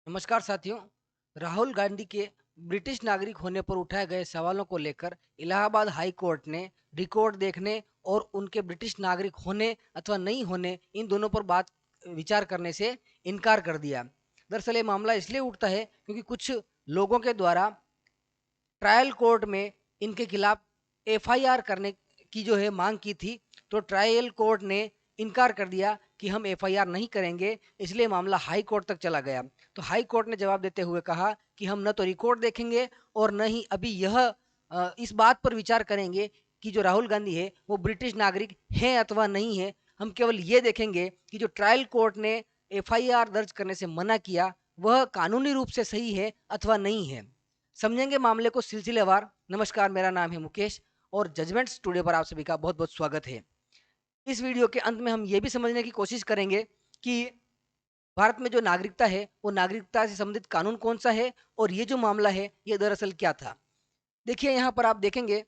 नमस्कार साथियों। राहुल गांधी के ब्रिटिश नागरिक होने पर उठाए गए सवालों को लेकर इलाहाबाद हाई कोर्ट ने रिकॉर्ड देखने और उनके ब्रिटिश नागरिक होने अथवा नहीं होने इन दोनों पर बात विचार करने से इनकार कर दिया। दरअसल ये मामला इसलिए उठता है क्योंकि कुछ लोगों के द्वारा ट्रायल कोर्ट में इनके खिलाफ एफआईआर करने की जो है मांग की थी, तो ट्रायल कोर्ट ने इनकार कर दिया कि हम एफआईआर नहीं करेंगे। इसलिए मामला हाई कोर्ट तक चला गया। तो हाई कोर्ट ने जवाब देते हुए कहा कि हम न तो रिकॉर्ड देखेंगे और न ही अभी यह इस बात पर विचार करेंगे कि जो राहुल गांधी है वो ब्रिटिश नागरिक हैं अथवा नहीं है। हम केवल ये देखेंगे कि जो ट्रायल कोर्ट ने एफआईआर दर्ज करने से मना किया वह कानूनी रूप से सही है अथवा नहीं है। समझेंगे मामले को सिलसिलेवार। नमस्कार, मेरा नाम है मुकेश और जजमेंट स्टूडियो पर आप सभी का बहुत बहुत स्वागत है। इस वीडियो के अंत में हम ये भी समझने की कोशिश करेंगे कि भारत में जो नागरिकता है वो नागरिकता से संबंधित कानून कौन सा है और ये जो मामला है ये दरअसल क्या था। देखिए यहाँ पर आप देखेंगे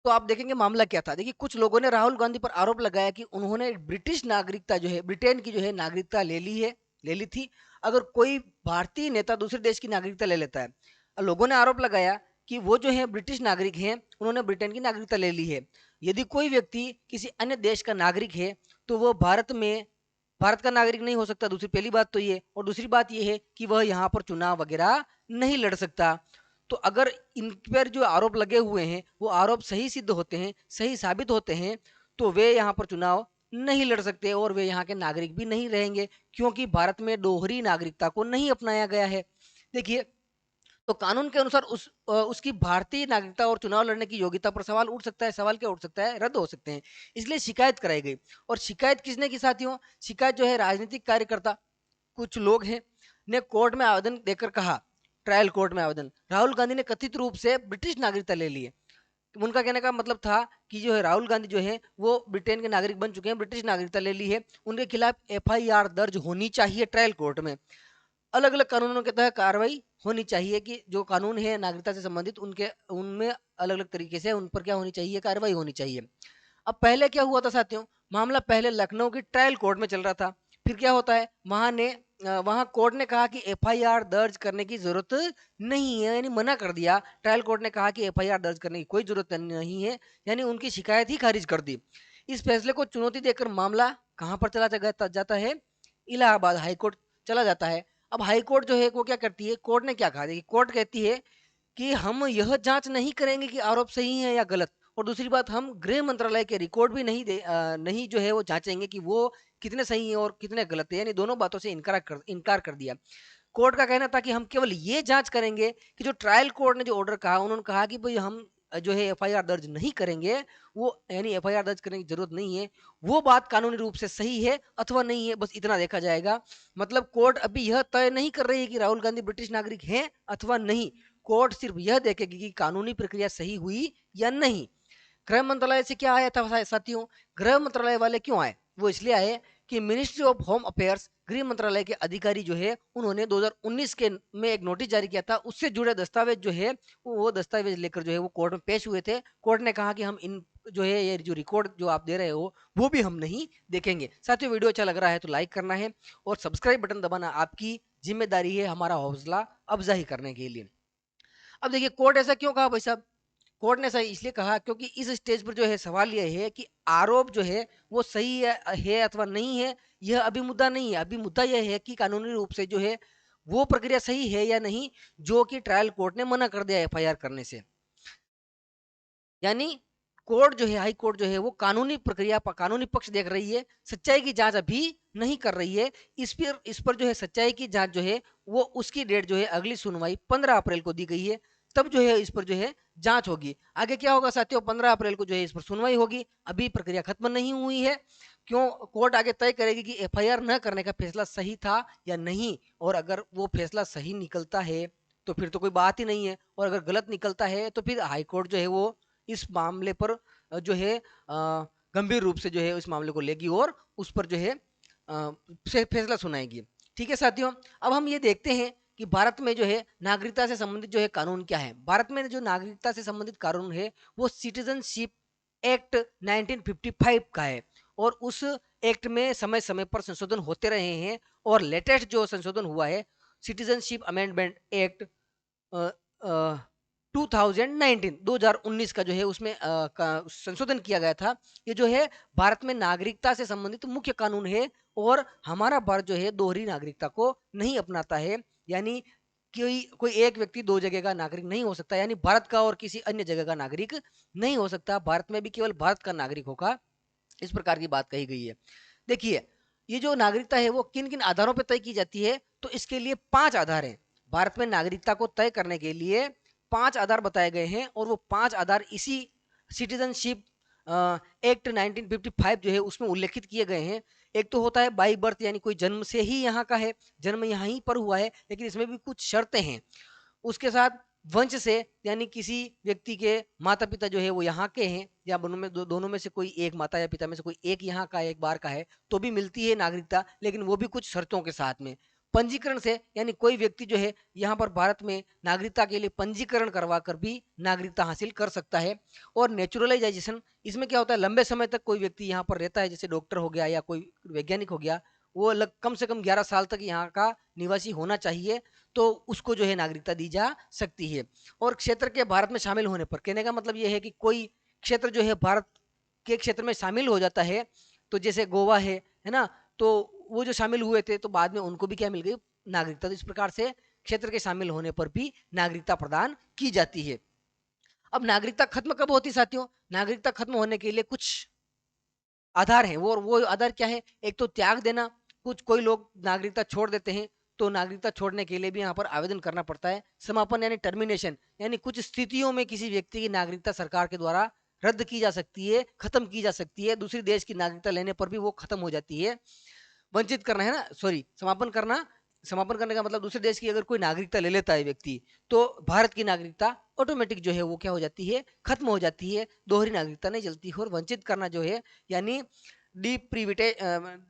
तो आप देखेंगे मामला क्या था। देखिए कुछ लोगों ने राहुल गांधी पर आरोप लगाया कि उन्होंने ब्रिटिश नागरिकता जो है ब्रिटेन की जो है नागरिकता ले ली थी। अगर कोई भारतीय नेता दूसरे देश की नागरिकता ले लेता है, लोगों ने आरोप लगाया कि वो जो है ब्रिटिश नागरिक हैं, उन्होंने ब्रिटेन की नागरिकता ले ली है। यदि कोई व्यक्ति किसी अन्य देश का नागरिक है तो वो भारत का नागरिक नहीं हो सकता। दूसरी पहली बात तो ये, और दूसरी बात ये है कि वह यहाँ पर चुनाव वगैरह नहीं लड़ सकता। तो अगर इन पर जो आरोप लगे हुए हैं वो आरोप सही सिद्ध होते हैं, सही साबित होते हैं, तो वे यहाँ पर चुनाव नहीं लड़ सकते और वे यहाँ के नागरिक भी नहीं रहेंगे, क्योंकि भारत में दोहरी नागरिकता को नहीं अपनाया गया है। देखिए, तो कानून के अनुसार उसकी भारतीय नागरिकता और चुनाव लड़ने की योग्यता पर सवाल उठ सकता है। सवाल क्या उठ सकता है? रद्द हो सकते हैं। इसलिए शिकायत कराई गई। और शिकायत किसने की साथियों? शिकायत जो है राजनीतिक कार्यकर्ता कुछ लोग हैं ने कोर्ट में आवेदन देकर कहा, ट्रायल कोर्ट में आवेदन, राहुल गांधी ने कथित रूप से ब्रिटिश नागरिकता ले ली है। उनका कहने का मतलब था कि जो है राहुल गांधी जो है वो ब्रिटेन के नागरिक बन चुके हैं, ब्रिटिश नागरिकता ले ली है, उनके खिलाफ एफआईआर दर्ज होनी चाहिए ट्रायल कोर्ट में। अलग अलग कानूनों के तहत कार्रवाई होनी चाहिए कि जो कानून है नागरिकता से संबंधित उनके उनमें अलग अलग तरीके से उन पर क्या होनी चाहिए, कार्रवाई होनी चाहिए। अब पहले क्या हुआ था साथियों? मामला पहले लखनऊ की ट्रायल कोर्ट में चल रहा था। फिर क्या होता है, वहां कोर्ट ने कहा कि एफआईआर दर्ज करने की जरूरत नहीं है, यानी मना कर दिया। ट्रायल कोर्ट ने कहा कि एफआईआर दर्ज करने की कोई जरूरत नहीं है, यानी उनकी शिकायत ही खारिज कर दी। इस फैसले को चुनौती देकर मामला कहां पर जाता है? इलाहाबाद हाई कोर्ट चला जाता है। अब हाई कोर्ट जो है वो क्या करती है? कोर्ट ने क्या कहा? देखिए, कोर्ट कहती है कि हम यह जांच नहीं करेंगे कि आरोप सही है या गलत, और दूसरी बात हम गृह मंत्रालय के रिकॉर्ड भी नहीं जो है वो जांचेंगे कि वो कितने सही है और कितने गलत है। यानी दोनों बातों से इनकार कर दिया। कोर्ट का कहना था कि हम केवल ये जांच करेंगे कि जो ट्रायल कोर्ट ने जो ऑर्डर कहा, उन्होंने कहा कि भाई हम जो है एफआईआर दर्ज नहीं करेंगे, वो यानी एफआईआर दर्ज करने की जरूरत नहीं है, वो बात कानूनी रूप से सही है अथवा नहीं है, बस इतना देखा जाएगा। मतलब कोर्ट अभी यह तय नहीं कर रही है कि राहुल गांधी ब्रिटिश नागरिक हैं अथवा नहीं। कोर्ट सिर्फ यह देखेगी कि कानूनी प्रक्रिया सही हुई या नहीं। गृह मंत्रालय से क्या आया था साथियों? गृह मंत्रालय वाले क्यों आए? वो इसलिए आए कि मिनिस्ट्री ऑफ होम अफेयर्स, गृह मंत्रालय के अधिकारी जो है उन्होंने 2019 के में एक नोटिस जारी किया था। उससे जुड़े दस्तावेज जो है वो दस्तावेज लेकर जो है वो कोर्ट में पेश हुए थे। कोर्ट ने कहा कि हम इन जो है ये जो रिकॉर्ड जो आप दे रहे हो वो भी हम नहीं देखेंगे। साथियों, वीडियो अच्छा लग रहा है तो लाइक करना है और सब्सक्राइब बटन दबाना आपकी जिम्मेदारी है हमारा हौसला अफजाई करने के लिए। अब देखिए, कोर्ट ऐसा क्यों कहा भाई साहब? कोर्ट ने ऐसा इसलिए कहा क्योंकि इस स्टेज पर जो है सवाल यह है कि आरोप जो है वो सही है अथवा नहीं है। यह अभी मुद्दा नहीं है। अभी मुद्दा यह है कि कानूनी रूप से जो है वो प्रक्रिया सही है या नहीं, जो कि ट्रायल कोर्ट ने मना कर दिया एफआईआर करने से। यानी कोर्ट जो है, हाई कोर्ट जो है वो कानूनी प्रक्रिया कानूनी पक्ष देख रही है, सच्चाई की जांच अभी नहीं कर रही है। इस पर जो है सच्चाई की जांच जो है वो उसकी डेट जो है अगली सुनवाई 15 अप्रैल को दी गई है। तब जो है इस पर जो है जांच होगी। आगे क्या होगा साथियों? 15 अप्रैल को जो है इस पर सुनवाई होगी। अभी प्रक्रिया खत्म नहीं हुई है। क्यों? कोर्ट आगे तय करेगी कि एफआईआर न करने का फैसला सही था या नहीं। और अगर वो फैसला सही निकलता है तो फिर तो कोई बात ही नहीं है, और अगर गलत निकलता है तो फिर हाई कोर्ट जो है वो इस मामले पर जो है गंभीर रूप से जो है इस मामले को लेगी और उस पर जो है फैसला सुनाएगी। ठीक है साथियों, अब हम ये देखते हैं कि भारत में जो है नागरिकता से संबंधित जो है कानून क्या है। भारत में जो नागरिकता से संबंधित कानून है वो सिटीजनशिप एक्ट 1955 का है, और उस एक्ट में समय समय पर संशोधन होते रहे हैं। और लेटेस्ट जो संशोधन हुआ है सिटीजनशिप अमेंडमेंट एक्ट 2019 का जो है उसमें संशोधन किया गया था। ये जो है भारत में नागरिकता से संबंधित मुख्य कानून है और हमारा भारत जो है दोहरी नागरिकता को नहीं अपनाता है, यानी कोई कोई एक व्यक्ति दो जगह का नागरिक नहीं हो सकता, यानी भारत का और किसी अन्य जगह का नागरिक नहीं हो सकता, भारत में भी केवल भारत का नागरिक होगा, इस प्रकार की बात कही गई है। देखिए ये जो नागरिकता है वो किन किन आधारों पर तय की जाती है, तो इसके लिए 5 आधार हैं। भारत में नागरिकता को तय करने के लिए 5 आधार बताए गए हैं और वो 5 आधार इसी सिटीजनशिप एक्ट 1955 जो है उसमें उल्लेखित किए गए हैं। एक तो होता है बाई बर्थ, यानी कोई जन्म से ही यहाँ का है, जन्म यहाँ ही पर हुआ है, लेकिन इसमें भी कुछ शर्तें हैं। उसके साथ वंश से, यानी किसी व्यक्ति के माता पिता जो है वो यहाँ के हैं या दोनों में से कोई एक, माता या पिता में से कोई एक यहाँ का एक बार का है तो भी मिलती है नागरिकता, लेकिन वो भी कुछ शर्तों के साथ में। पंजीकरण से, यानी कोई व्यक्ति जो है यहाँ पर भारत में नागरिकता के लिए पंजीकरण करवा कर भी नागरिकता हासिल कर सकता है। और नेचुरलाइजेशन, इसमें क्या होता है लंबे समय तक कोई व्यक्ति यहाँ पर रहता है, जैसे डॉक्टर हो गया या कोई वैज्ञानिक हो गया, वो कम से कम 11 साल तक यहाँ का निवासी होना चाहिए, तो उसको जो है नागरिकता दी जा सकती है। और क्षेत्र के भारत में शामिल होने पर, कहने का मतलब ये है कि कोई क्षेत्र जो है भारत के क्षेत्र में शामिल हो जाता है, तो जैसे गोवा है ना, तो वो जो शामिल हुए थे तो बाद में उनको भी क्या मिल गई, नागरिकता। तो इस प्रकार से क्षेत्र के शामिल होने पर भी नागरिकता प्रदान की जाती है। अब नागरिकता खत्म कब होती साथियों? नागरिकता खत्म होने के लिए कुछ आधार है, वो आधार क्या है? एक तो त्याग देना, कुछ कोई लोग नागरिकता छोड़ देते हैं, तो नागरिकता छोड़ने के लिए भी यहाँ पर आवेदन करना पड़ता है। समापन यानी टर्मिनेशन, यानी कुछ स्थितियों में किसी व्यक्ति की नागरिकता सरकार के द्वारा रद्द की जा सकती है, खत्म की जा सकती है, दूसरी देश की नागरिकता लेने पर भी वो खत्म हो जाती है। वंचित करना है ना, सॉरी, समापन करना, समापन करने का मतलब दूसरे देश की अगर कोई नागरिकता ले लेता है व्यक्ति, तो भारत की नागरिकता ऑटोमेटिक जो है वो क्या हो जाती है, खत्म हो जाती है, दोहरी नागरिकता नहीं चलती। और वंचित करना जो है यानी डिप्रीविटे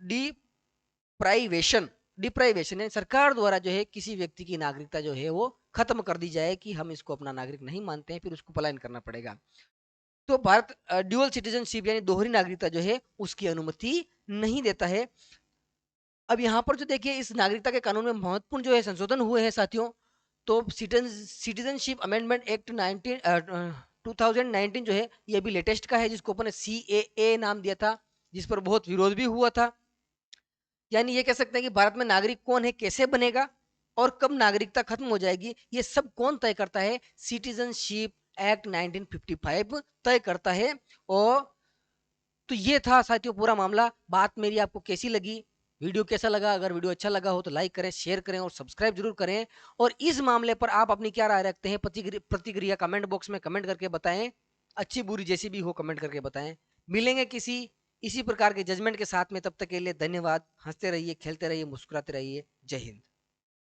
डिप्राइवेशन, डिप्राइवेशन है सरकार द्वारा जो है किसी व्यक्ति की नागरिकता जो है वो खत्म कर दी जाए कि हम इसको अपना नागरिक नहीं मानते हैं, फिर उसको पलायन करना पड़ेगा। तो भारत ड्यूअल सिटीजनशिप यानी दोहरी नागरिकता जो है उसकी अनुमति नहीं देता है। अब यहाँ पर जो देखिए इस नागरिकता के कानून में महत्वपूर्ण जो है संशोधन हुए हैं साथियों, तो सिटीजनशिप अमेंडमेंट एक्ट 2019 जो है ये भी लेटेस्ट का है, जिसको अपन ने CAA नाम दिया था, जिस पर बहुत विरोध भी हुआ था। यानी ये कह सकते हैं कि भारत में नागरिक कौन है, कैसे बनेगा और कब नागरिकता खत्म हो जाएगी, ये सब कौन तय करता है? सिटीजनशिप एक्ट 1955 तय करता है। और तो ये था साथियों पूरा मामला। बात मेरी आपको कैसी लगी, वीडियो कैसा लगा? अगर वीडियो अच्छा लगा हो तो लाइक करें, शेयर करें और सब्सक्राइब जरूर करें। और इस मामले पर आप अपनी क्या राय रखते हैं, प्रतिक्रिया कमेंट बॉक्स में कमेंट करके बताएं, अच्छी बुरी जैसी भी हो कमेंट करके बताएं। मिलेंगे किसी इसी प्रकार के जजमेंट के साथ में, तब तक के लिए धन्यवाद। हंसते रहिए, खेलते रहिए, मुस्कुराते रहिए। जय हिंद।